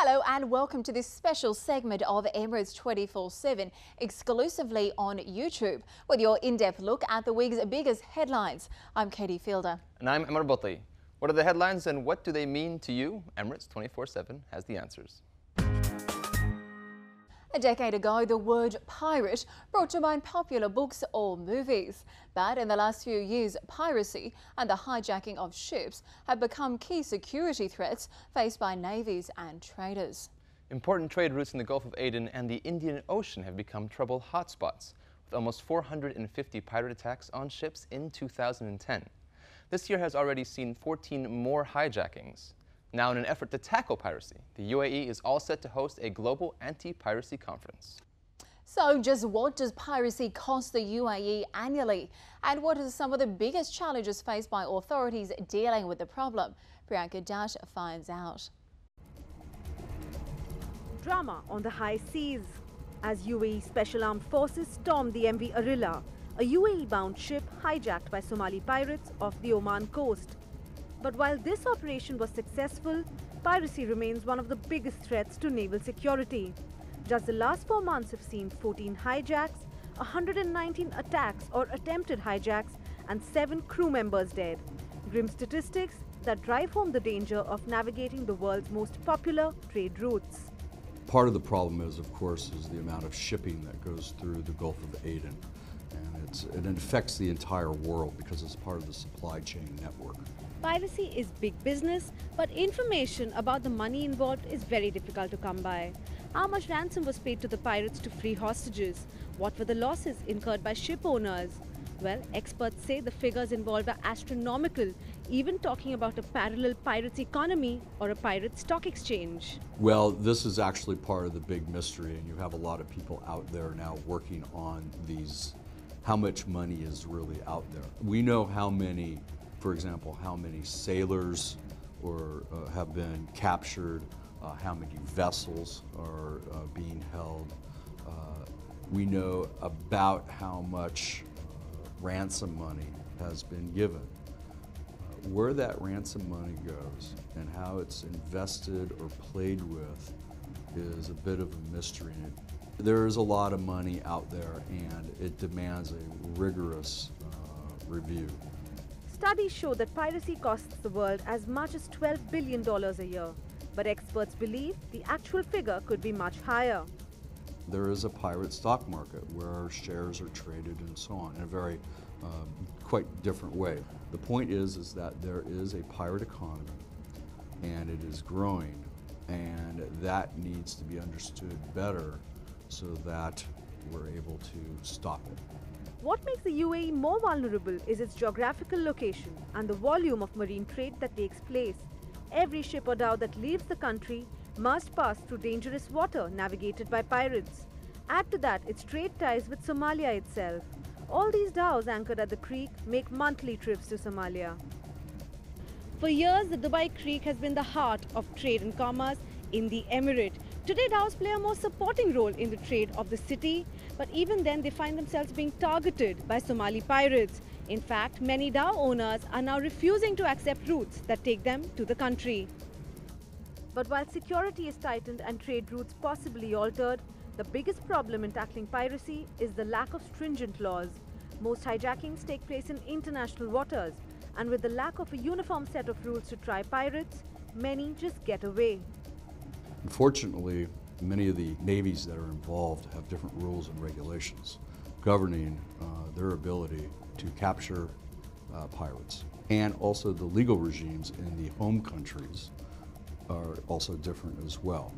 Hello and welcome to this special segment of Emirates 24/7 exclusively on YouTube with your in-depth look at the week's biggest headlines. I'm Katie Fielder. And I'm Omar Butti. What are the headlines and what do they mean to you? Emirates 24/7 has the answers. A decade ago, the word pirate brought to mind popular books or movies. But in the last few years, piracy and the hijacking of ships have become key security threats faced by navies and traders. Important trade routes in the Gulf of Aden and the Indian Ocean have become trouble hotspots, with almost 450 pirate attacks on ships in 2010. This year has already seen 14 more hijackings. Now, in an effort to tackle piracy, the UAE is all set to host a global anti-piracy conference. So just what does piracy cost the UAE annually? And what are some of the biggest challenges faced by authorities dealing with the problem? Priyanka Dash finds out. Drama on the high seas as UAE Special Armed Forces stormed the MV Arilla, a UAE-bound ship hijacked by Somali pirates off the Oman coast. But while this operation was successful, piracy remains one of the biggest threats to naval security. Just the last 4 months have seen 14 hijacks, 119 attacks or attempted hijacks, and 7 crew members dead. Grim statistics that drive home the danger of navigating the world's most popular trade routes. Part of the problem is, of course, is the amount of shipping that goes through the Gulf of Aden. And it affects the entire world because it's part of the supply chain network. Piracy is big business, but information about the money involved is very difficult to come by. How much ransom was paid to the pirates to free hostages? What were the losses incurred by ship owners? Well, experts say the figures involved are astronomical, even talking about a parallel pirates economy or a pirate stock exchange. Well, this is actually part of the big mystery, and you have a lot of people out there now working on these, how much money is really out there. We know how many, for example, how many sailors have been captured, how many vessels are being held. We know about how much ransom money has been given. Where that ransom money goes and how it's invested or played with is a bit of a mystery. There is a lot of money out there and it demands a rigorous review. Studies show that piracy costs the world as much as $12 billion a year, but experts believe the actual figure could be much higher. There is a pirate stock market where shares are traded and so on in a very quite different way. The point is that there is a pirate economy and it is growing, and that needs to be understood better so that we're able to stop it. What makes the UAE more vulnerable is its geographical location and the volume of marine trade that takes place. Every ship or dhow that leaves the country must pass through dangerous water navigated by pirates. Add to that its trade ties with Somalia itself. All these dhows anchored at the creek make monthly trips to Somalia. For years, the Dubai Creek has been the heart of trade and commerce in the Emirate. Today, dhows play a more supporting role in the trade of the city, but even then they find themselves being targeted by Somali pirates. In fact, many dhow owners are now refusing to accept routes that take them to the country. But while security is tightened and trade routes possibly altered, the biggest problem in tackling piracy is the lack of stringent laws. Most hijackings take place in international waters, and with the lack of a uniform set of rules to try pirates, many just get away. Unfortunately, many of the navies that are involved have different rules and regulations governing their ability to capture pirates. And also the legal regimes in the home countries are also different as well.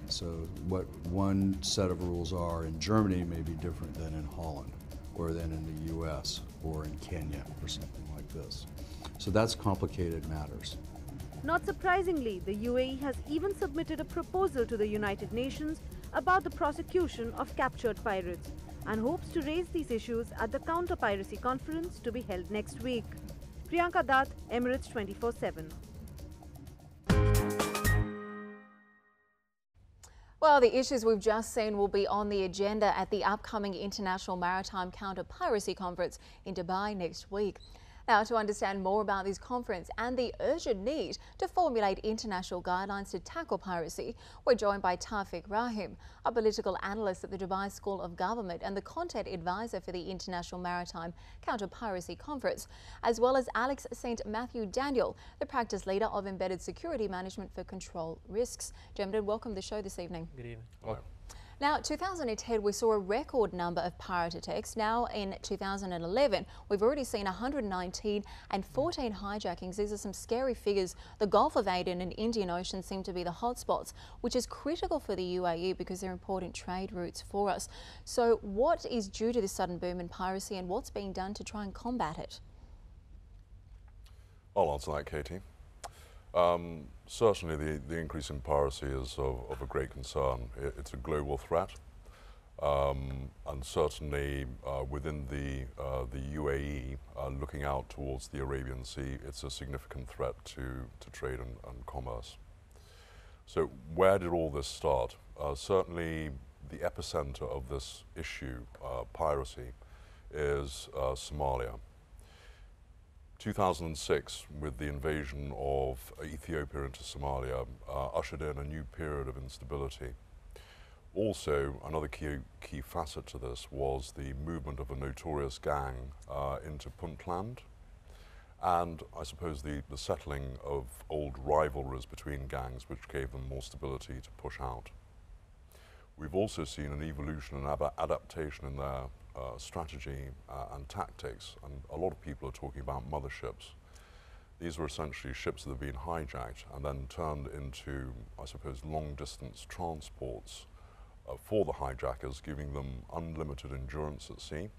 So what one set of rules are in Germany may be different than in Holland, or than in the US, or in Kenya, or something like this. So that's complicated matters. Not surprisingly, the UAE has even submitted a proposal to the United Nations about the prosecution of captured pirates and hopes to raise these issues at the Counter-Piracy Conference to be held next week. Priyanka Datt, Emirates 24/7. Well, the issues we've just seen will be on the agenda at the upcoming International Maritime Counter-Piracy Conference in Dubai next week. Now, to understand more about this conference and the urgent need to formulate international guidelines to tackle piracy, we're joined by Taufiq Rahim, a political analyst at the Dubai School of Government and the content advisor for the International Maritime Counter-Piracy Conference, as well as Alex St. Matthew Daniel, the practice leader of Embedded Security Management for Control Risks. Gentlemen, welcome to the show this evening. Good evening. Welcome. Now, 2010, we saw a record number of pirate attacks. Now, in 2011, we've already seen 119 and 14 hijackings. These are some scary figures. The Gulf of Aden and Indian Ocean seem to be the hotspots, which is critical for the UAE because they're important trade routes for us. So what is due to this sudden boom in piracy and what's being done to try and combat it? I'll answer that, Katie. Certainly the increase in piracy is of a great concern. It's a global threat, and certainly within the UAE, looking out towards the Arabian Sea, it's a significant threat to trade and commerce. So where did all this start? Certainly the epicenter of this issue, piracy, is Somalia. 2006, with the invasion of Ethiopia into Somalia, ushered in a new period of instability. Also, another key facet to this was the movement of a notorious gang into Puntland, and I suppose the settling of old rivalries between gangs, which gave them more stability to push out. We've also seen an evolution and adaptation in their strategy and tactics, and a lot of people are talking about motherships. These were essentially ships that have been hijacked and then turned into, I suppose, long-distance transports for the hijackers, giving them unlimited endurance at sea.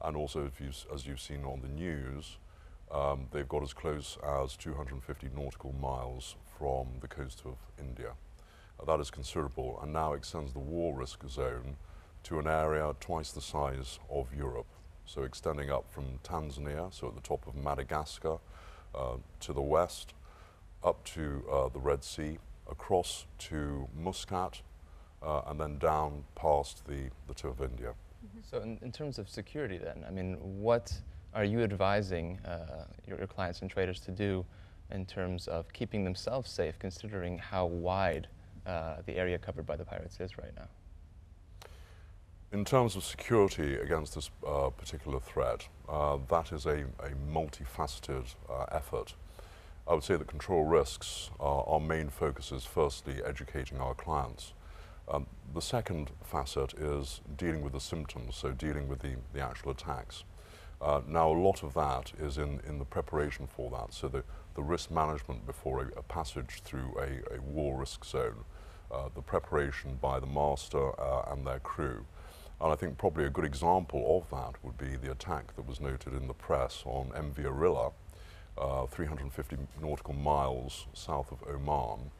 And also, as you've seen on the news, they've got as close as 250 nautical miles from the coast of India. That is considerable, and now extends the war risk zone to an area twice the size of Europe. So extending up from Tanzania, so at the top of Madagascar, to the west, up to the Red Sea, across to Muscat, and then down past the tip of India. So in terms of security then, I mean, what are you advising your clients and traders to do in terms of keeping themselves safe, considering how wide the area covered by the pirates is right now? In terms of security against this particular threat, that is a multifaceted effort. I would say that control risks, our main focus is firstly educating our clients. The second facet is dealing with the symptoms, so dealing with the actual attacks. Now, a lot of that is in the preparation for that, so the risk management before a passage through a war risk zone, the preparation by the master and their crew. And I think probably a good example of that would be the attack that was noted in the press on MV Arilla, 350 nautical miles south of Oman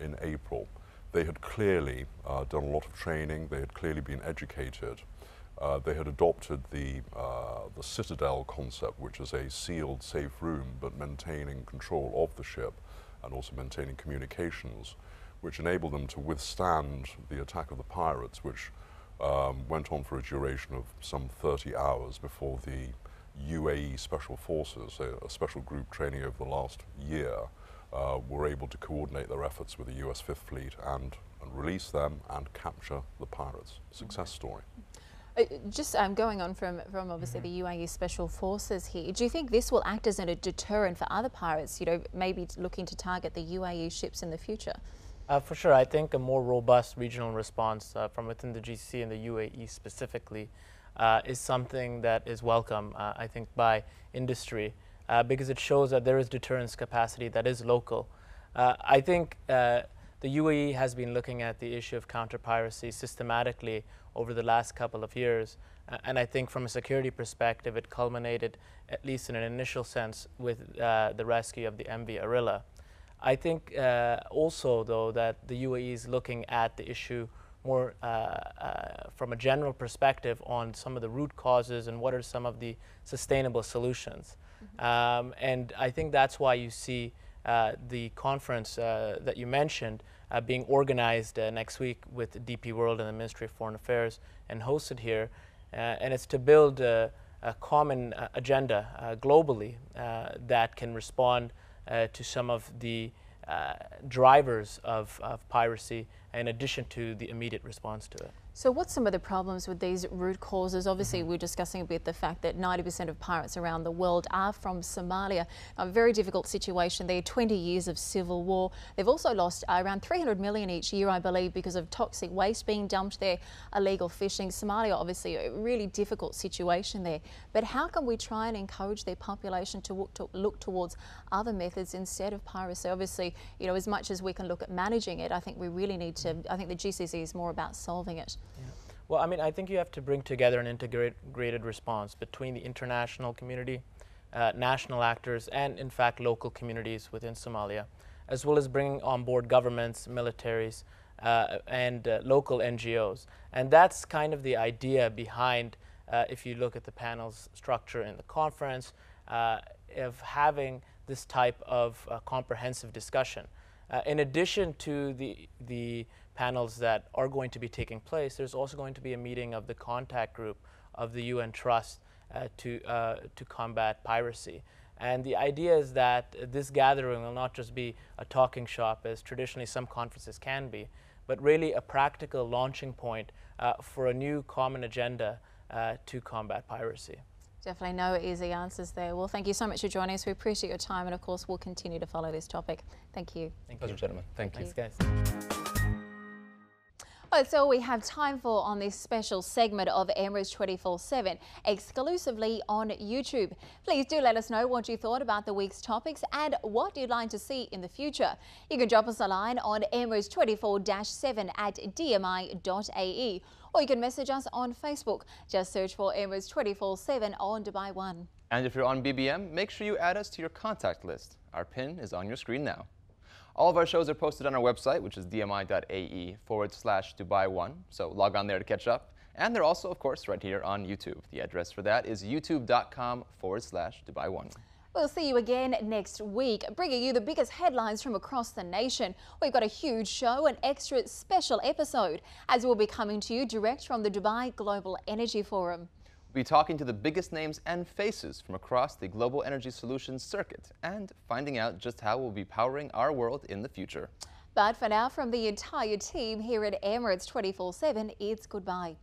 in April. They had clearly done a lot of training, they had clearly been educated. They had adopted the Citadel concept, which is a sealed, safe room, but maintaining control of the ship and also maintaining communications, which enabled them to withstand the attack of the pirates, which went on for a duration of some 30 hours before the UAE Special Forces, a special group training over the last year, were able to coordinate their efforts with the US Fifth Fleet and release them and capture the pirates. Success story. Just going on from obviously the UAE Special Forces here, do you think this will act as a deterrent for other pirates, you know, maybe looking to target the UAE ships in the future? For sure, I think a more robust regional response from within the GCC and the UAE specifically is something that is welcome, I think, by industry because it shows that there is deterrence capacity that is local. I think the UAE has been looking at the issue of counter-piracy systematically over the last couple of years, and I think from a security perspective it culminated, at least in an initial sense, with the rescue of the MV Arilla. I think also, though, that the UAE is looking at the issue more from a general perspective on some of the root causes and what are some of the sustainable solutions. And I think that's why you see the conference that you mentioned being organized next week with DP World and the Ministry of Foreign Affairs and hosted here. And it's to build common agenda globally that can respond to some of the drivers of piracy, in addition to the immediate response to it. So what's some of the problems with these root causes? Obviously, we're discussing a bit the fact that 90% of pirates around the world are from Somalia. A very difficult situation there, 20 years of civil war. They've also lost around 300 million each year, I believe, because of toxic waste being dumped there, illegal fishing. Somalia, obviously, a really difficult situation there. But how can we try and encourage their population to look towards other methods instead of piracy? Obviously, you know, as much as we can look at managing it, I think we really need to, I think the GCC is more about solving it. Yeah. Well, I mean, I think you have to bring together an integrated response between the international community, national actors, and in fact local communities within Somalia, as well as bringing on board governments, militaries, and local NGOs. And that's kind of the idea behind, if you look at the panel's structure in the conference, of having this type of comprehensive discussion. In addition to the panels that are going to be taking place, there's also going to be a meeting of the contact group of the UN Trust to combat piracy. And the idea is that this gathering will not just be a talking shop, as traditionally some conferences can be, but really a practical launching point for a new common agenda to combat piracy. Definitely no easy answers there. Well, thank you so much for joining us. We appreciate your time, and of course, we'll continue to follow this topic. Thank you. Pleasure, gentlemen. Thank you. Thanks, guys. Well, that's all we have time for on this special segment of Emirates 24/7, exclusively on YouTube. Please do let us know what you thought about the week's topics and what you'd like to see in the future. You can drop us a line on Emirates 24/7 at dmi.ae, or you can message us on Facebook. Just search for Emirates 24/7 on Dubai One. And if you're on BBM, make sure you add us to your contact list. Our pin is on your screen now. All of our shows are posted on our website, which is dmi.ae/Dubai1. So log on there to catch up. And they're also, of course, right here on YouTube. The address for that is youtube.com/Dubai1. We'll see you again next week, bringing you the biggest headlines from across the nation. We've got a huge show, an extra special episode, as we'll be coming to you direct from the Dubai Global Energy Forum. We'll be talking to the biggest names and faces from across the global energy solutions circuit and finding out just how we'll be powering our world in the future. But for now, from the entire team here at Emirates 24/7, it's goodbye.